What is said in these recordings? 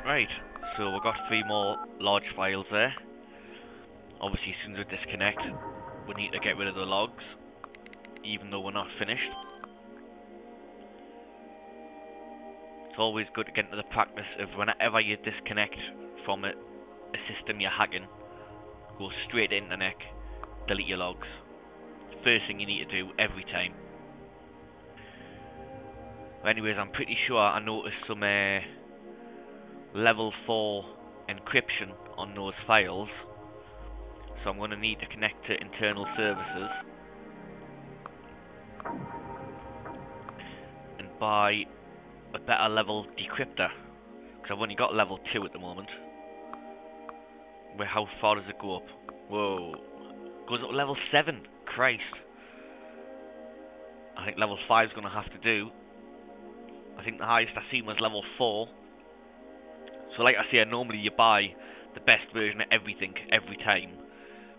Right, so we've got 3 more large files there. Obviously, as soon as we disconnect, we need to get rid of the logs, even though we're not finished. It's always good to get into the practice of whenever you disconnect from a system you're hacking, go straight to internet, delete your logs. First thing you need to do every time. But anyways, I'm pretty sure I noticed some level 4 encryption on those files, so I'm going to need to connect to internal services and buy a better level decryptor, because I've only got level 2 at the moment. Where, how far does it go up? Whoa, goes up to level 7. Christ, I think level 5 is going to have to do. I think the highest I seen was level 4. So like I say, normally you buy the best version of everything every time,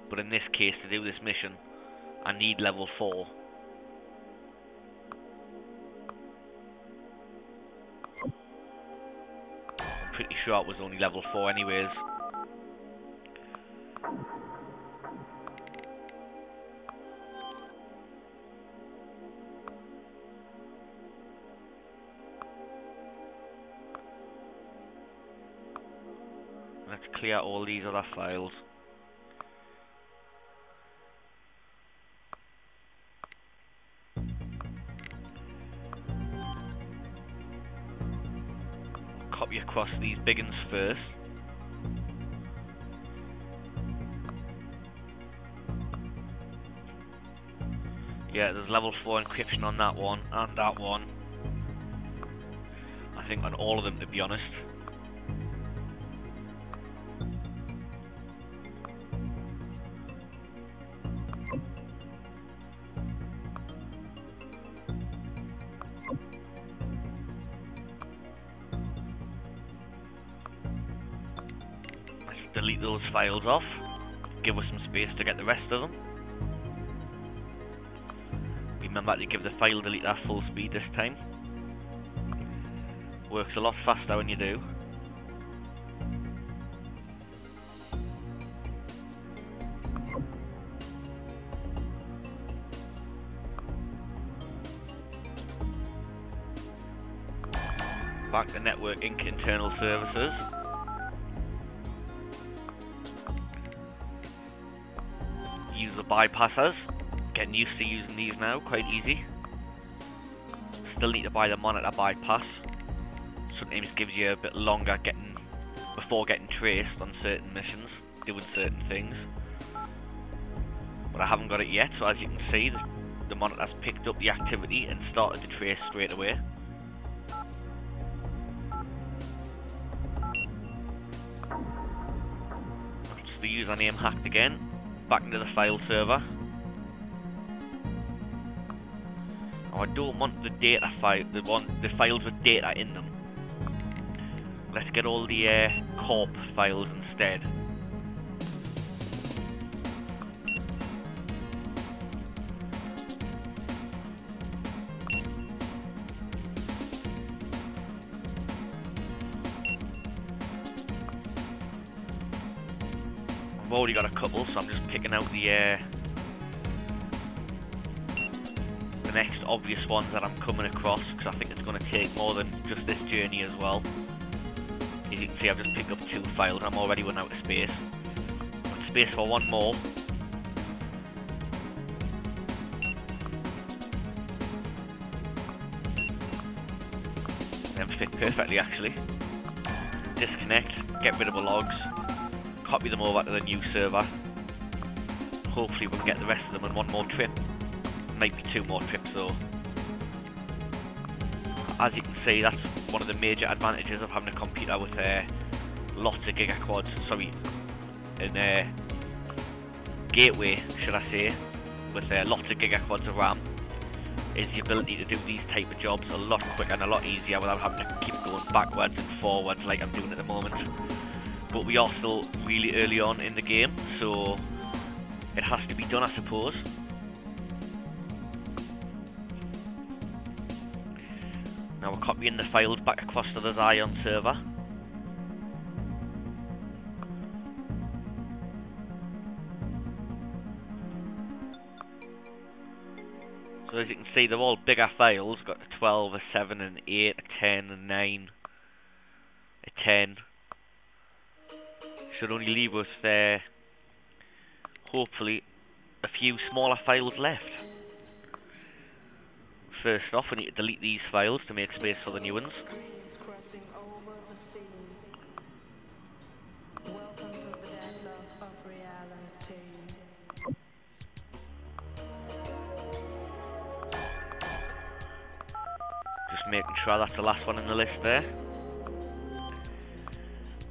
but in this case, to do this mission, I need level 4. I'm pretty sure it was only level 4 anyways. Let's clear all these other files. Copy across these big ones first. Yeah, there's level 4 encryption on that one and that one. I think on all of them, to be honest. Let's delete those files off. Give us some space to get the rest of them. Remember to give the file deleter full speed this time. Works a lot faster when you do. Back to Network Inc. internal services. Use the bypassers. Getting used to using these now, quite easy. Still need to buy the monitor bypass. Sometimes gives you a bit longer before getting traced on certain missions, doing certain things. But I haven't got it yet, so as you can see, the monitor's picked up the activity and started to trace straight away. That's the username hacked again. Back into the file server. I don't want the data file, the files with data in them. Let's get all the corp files instead. I've already got a couple, so I'm just picking out the next obvious ones that I'm coming across, because I think it's going to take more than just this journey as well. As you can see, I've just picked up 2 files. I'm already running out of space. Got space for 1 more. Them fit perfectly, actually. Disconnect, get rid of the logs, copy them over to the new server. Hopefully we can get the rest of them in 1 more trip. Might be 2 more trips though. As you can see, that's one of the major advantages of having a computer with lots of gigaquads, a gateway, should I say, with lots of gigaquads of RAM, is the ability to do these type of jobs a lot quicker and a lot easier without having to keep going backwards and forwards like I'm doing at the moment. But we are still really early on in the game, so it has to be done, I suppose. Now we're copying the files back across to the Zion server. So as you can see, they're all bigger files. Got a 12, a 7, an 8, a 10, a 9, a 10. Should only leave us there, hopefully, a few smaller files left. First off, we need to delete these files to make space for the new ones. Just making sure that's the last one in the list there.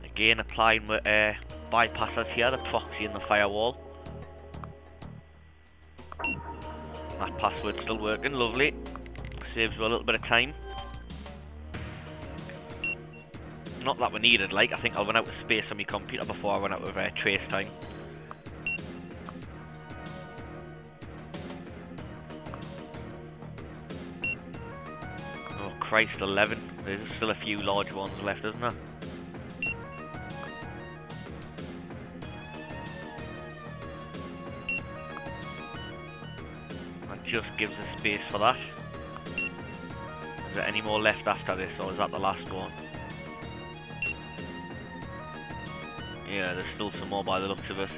Again, applying bypassers here, the proxy and the firewall. That password's still working, lovely. Saves you a little bit of time. Not that we needed, like, I think I'll run out of space on my computer before I run out of trace time. Oh Christ, 11. There's still a few large ones left, isn't there? That just gives us space for that. Is there any more left after this, or is that the last one? Yeah, there's still some more by the looks of it.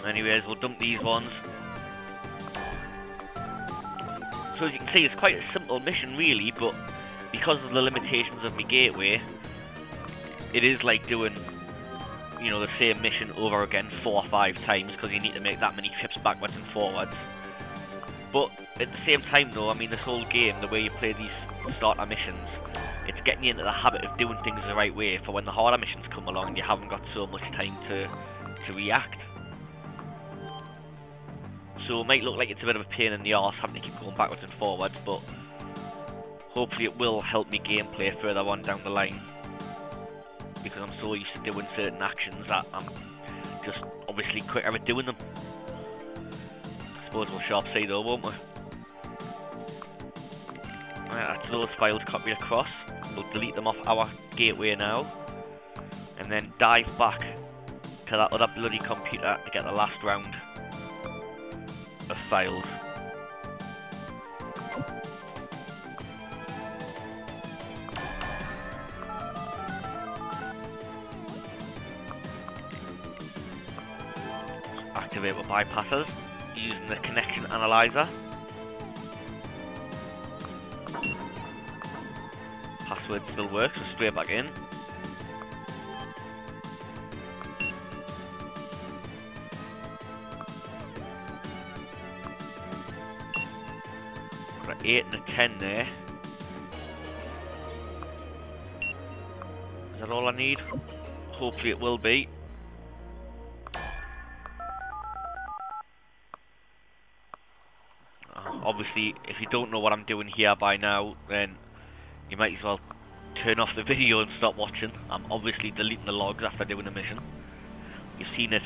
Anyways, we'll dump these ones. So as you can see, it's quite a simple mission really, but because of the limitations of my gateway, it is like doing, you know, the same mission over again 4 or 5 times, because you need to make that many trips backwards and forwards. But at the same time though, I mean, this whole game, the way you play these starter missions, it's getting you into the habit of doing things the right way for when the harder missions come along and you haven't got so much time to react. So it might look like it's a bit of a pain in the arse having to keep going backwards and forwards, but hopefully it will help me gameplay further on down the line, because I'm so used to doing certain actions that I'm just obviously quicker at doing them. I suppose we'll sharp see though, won't we? Right, that's those files copied across. We'll delete them off our gateway now, and then dive back to that other bloody computer to get the last round of files. Activate with bypassers using the connection analyzer. Password still works, so straight back in. Got an 8 and a 10 there. Is that all I need? Hopefully it will be. Obviously, if you don't know what I'm doing here by now, then you might as well turn off the video and stop watching. I'm obviously deleting the logs after doing the mission. You've seen it,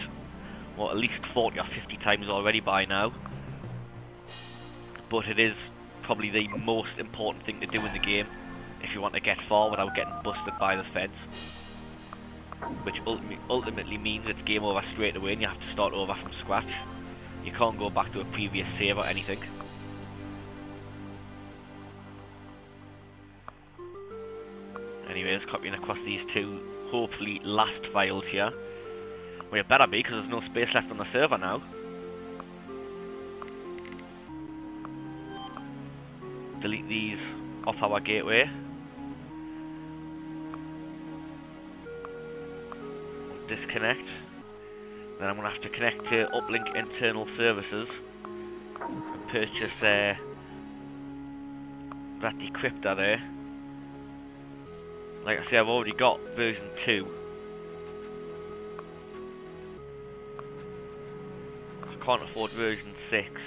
well, at least 40 or 50 times already by now. But it is probably the most important thing to do in the game if you want to get far without getting busted by the feds. Which ultimately means it's game over straight away and you have to start over from scratch. You can't go back to a previous save or anything. Anyways, copying across these two, hopefully last files here. Well, it better be, because there's no space left on the server now. Delete these off our gateway. Disconnect. Then I'm going to have to connect to Uplink internal services and purchase that decryptor there. Like I say, I've already got version 2. I can't afford version 6.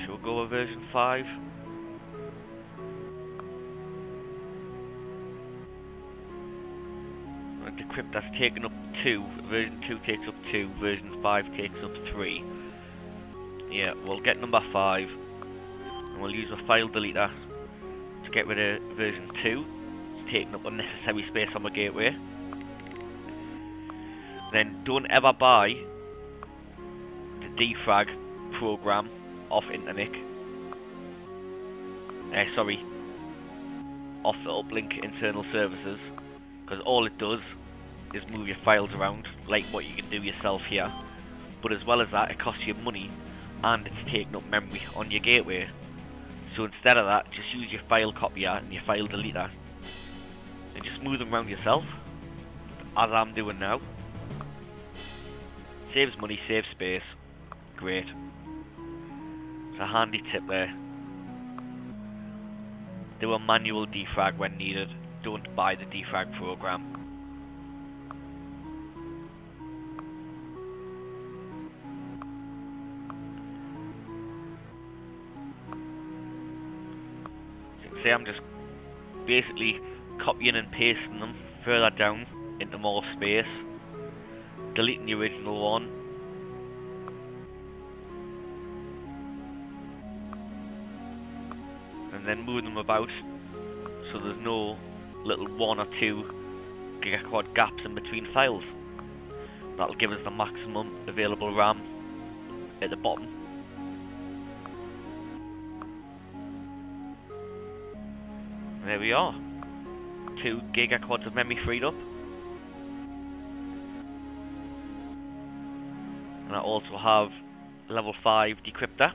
Shall we go with version 5? And decryptor's taken up 2. Version 2 takes up 2. Version 5 takes up 3. Yeah, we'll get number 5. We'll use a file deleter to get rid of version 2. It's taking up unnecessary space on the gateway. Then don't ever buy the defrag program off internet. Off the Uplink internal services, because all it does is move your files around, like what you can do yourself here. But as well as that, it costs you money, and it's taking up memory on your gateway. So instead of that, just use your file copier and your file deleter, and just move them around yourself, as I'm doing now. Saves money, saves space. Great. It's a handy tip there. Do a manual defrag when needed. Don't buy the defrag program. So you can see I'm just basically copying and pasting them further down into more space. Deleting the original one. And then moving them about so there's no little 1 or 2 gigaquad gaps in between files. That'll give us the maximum available RAM at the bottom. And there we are. 2 gigaquads of memory freed up. And I also have level 5 decryptor.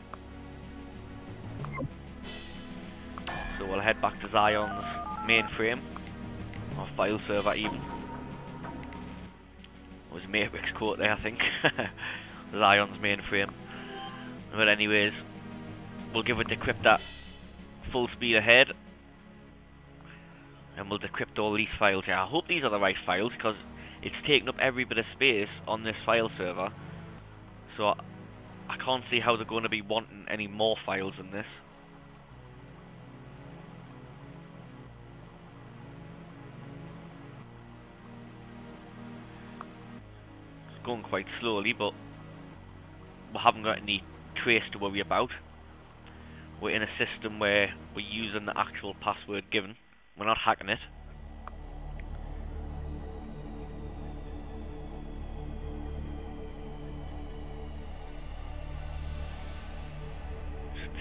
So we'll head back to Zion's mainframe, or file server even. It was Matrix quote there, I think. Zion's mainframe. But anyways, we'll give a decryptor full speed ahead, and we'll decrypt all these files here. I hope these are the right files, because it's taking up every bit of space on this file server. So I can't see how they're going to be wanting any more files in this. It's going quite slowly, but we haven't got any trace to worry about. We're in a system where we're using the actual password given. We're not hacking it.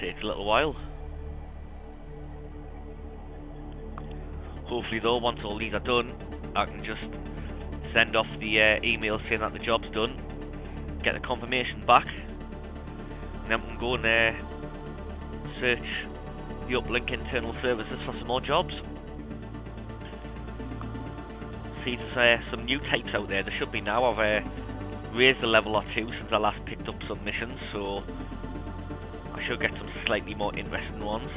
Takes a little while. Hopefully though, once all these are done, I can just send off the email saying that the job's done, get the confirmation back, and then we can go and search the Uplink internal services for some more jobs. See, there's some new types out there. There should be now. I've raised a level or 2 since I last picked up submissions, so I should get some slightly more interesting ones.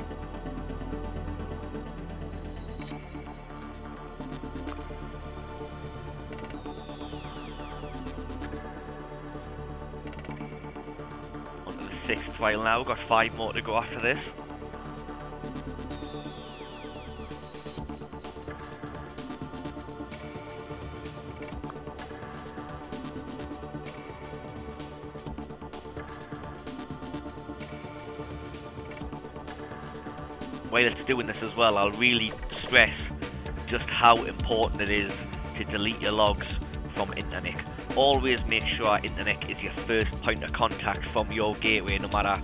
On to the 6th file now, we've got 5 more to go after this. While it's doing this as well, I'll really stress just how important it is to delete your logs from internet. Always make sure internet is your first point of contact from your gateway, no matter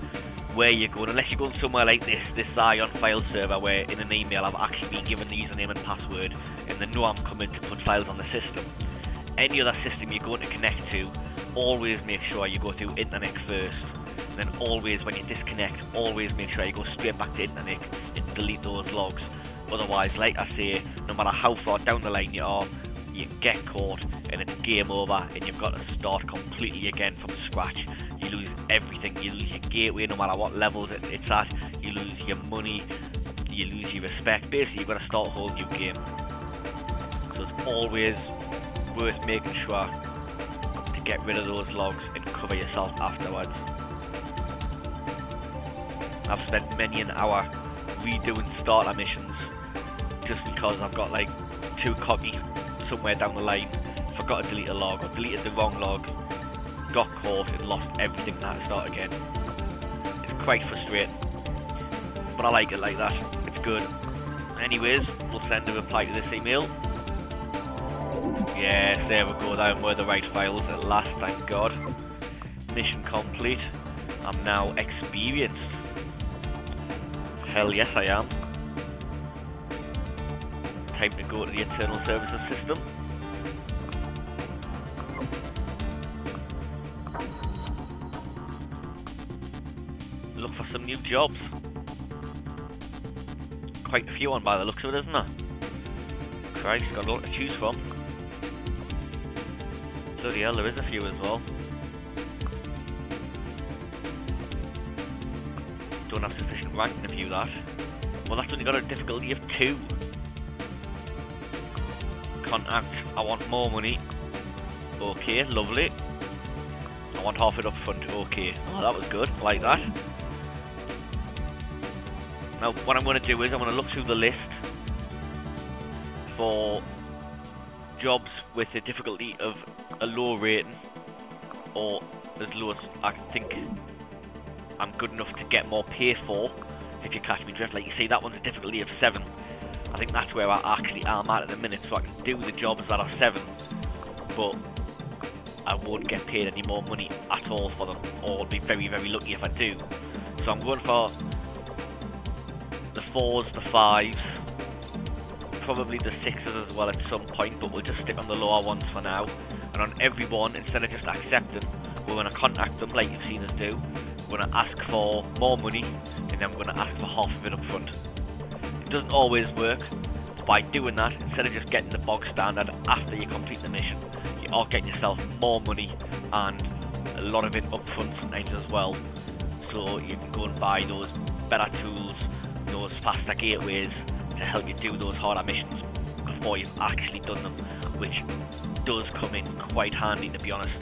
where you're going. Unless you're going somewhere like this Zion file server, where in an email I've actually been given the username and password, and they know I'm coming to put files on the system. Any other system you're going to connect to, always make sure you go through internet first. And then always, when you disconnect, always make sure you go straight back to internet and delete those logs. Otherwise, like I say, no matter how far down the line you are, you get caught and it's game over, and you've got to start completely again from scratch. You lose everything. You lose your gateway, no matter what levels it's at. You lose your money. You lose your respect. Basically, you've got to start a whole new game. So it's always worth making sure to get rid of those logs and cover yourself afterwards. I've spent many an hour redoing starter missions just because I've got like 2 copies somewhere down the line, forgot to delete a log or deleted the wrong log, got caught and lost everything and had to start again. It's quite frustrating, but I like it like that. It's good. Anyways, we'll send a reply to this email. Yes, there we go, them were the right files at last, thank God. Mission complete. I'm now experienced. Hell yes I am. Time to go to the internal services system. Look for some new jobs. Quite a few on by the looks of it, isn't there? Christ, got a lot to choose from. Bloody hell, there is a few as well. Don't have sufficient rank in a few that. Well, that's only got a difficulty of 2. Contact, I want more money. Okay, lovely. I want half it up front, okay. Oh, that was good, I like that. Now, what I'm going to do is I'm going to look through the list for jobs with a difficulty of a low rating, or as low as I think I'm good enough to get more pay for, if you catch me drift. Like you see, that one's a difficulty of 7. I think that's where I actually am at the minute, so I can do the jobs that are 7, but I won't get paid any more money at all for them, or I'll be very, very lucky if I do. So I'm going for the 4s, the 5s, probably the 6s as well at some point, but we'll just stick on the lower ones for now. And on every one, instead of just accepting, we're going to contact them like you've seen us do. We're going to ask for more money, and then we're going to ask for half of it up front. It doesn't always work, but by doing that, instead of just getting the bog standard after you complete the mission, you are getting yourself more money and a lot of it up front sometimes as well. So you can go and buy those better tools, those faster gateways to help you do those harder missions before you've actually done them, which does come in quite handy, to be honest.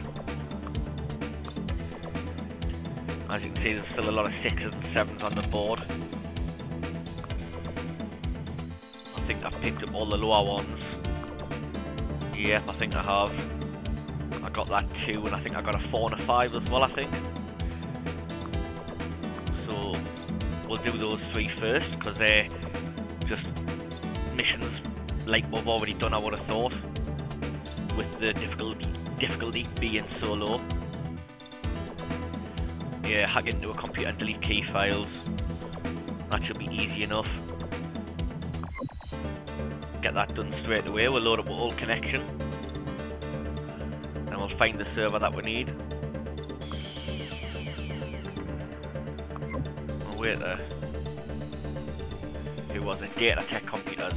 As you can see, there's still a lot of 6s and 7s on the board. I think I've picked up all the lower ones. Yep, I think I have. I got that 2, and I think I got a 4 and a 5 as well, I think. So we'll do those 3 first, because they're just missions like we've already done, I would have thought, with the difficulty being so low. Yeah, hack into a computer and delete key files. That should be easy enough. Get that done straight away. We'll load up our old connection, and we'll find the server that we need. Oh wait there. Who was it? Data Tech Computers.